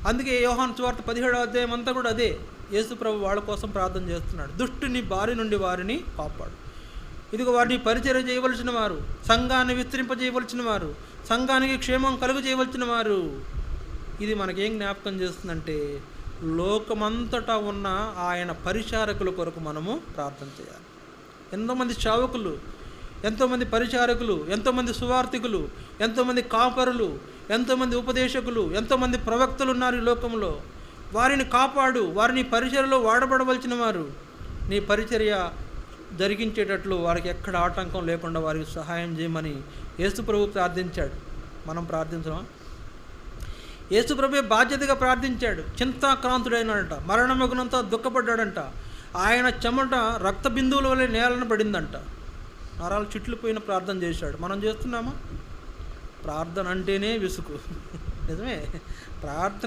అందుకే యోహాను సువార్త 17వ అధ్యాయం అంతా కూడా అదే. యేసు ప్రభు వాళ్ళ కోసం ప్రార్థన చేస్తున్నాడు. దుష్టుని బారి నుండి వారిని కాపాడు. ఇదిగో వారిని పరిచర్య చేయవలసిన వారు, సంఘాన్ని విస్తరింపజేయవలసిన వారు, సంఘానికి క్షేమం కలుగు చేయవలసిన వారు. ఇది మనకేం జ్ఞాపకం చేస్తుందంటే, లోకమంతటా ఉన్న ఆయన పరిచారకుల కొరకు మనము ప్రార్థన చేయాలి. ఎంతోమంది సేవకులు, ఎంతోమంది పరిచారకులు, ఎంతోమంది సువార్థికులు, ఎంతోమంది కాపరులు, ఎంతోమంది ఉపదేశకులు, ఎంతోమంది ప్రవక్తలు ఉన్నారు ఈ లోకంలో. వారిని కాపాడు, వారిని పరిచర్యలో వాడబడవలసిన వారు. నీ పరిచర్య జరిగించేటట్లు వారికి ఎక్కడ ఆటంకం లేకుండా వారికి సహాయం చేయమని యేసు ప్రభు ప్రార్థించాడు. మనం ప్రార్థించమా? యేసు ప్రభు బాధ్యతగా ప్రార్థించాడు. చింతాక్రాంతుడైనాడంట, మరణమగునంతా దుఃఖపడ్డాడంట. ఆయన చెమట రక్త బిందువుల వల్ల నేలను పడిందంట. నరాలు చుట్లిపోయిన ప్రార్థన చేశాడు. మనం చేస్తున్నామా? ప్రార్థన అంటేనే విసుగు. నిజమే. ప్రార్థన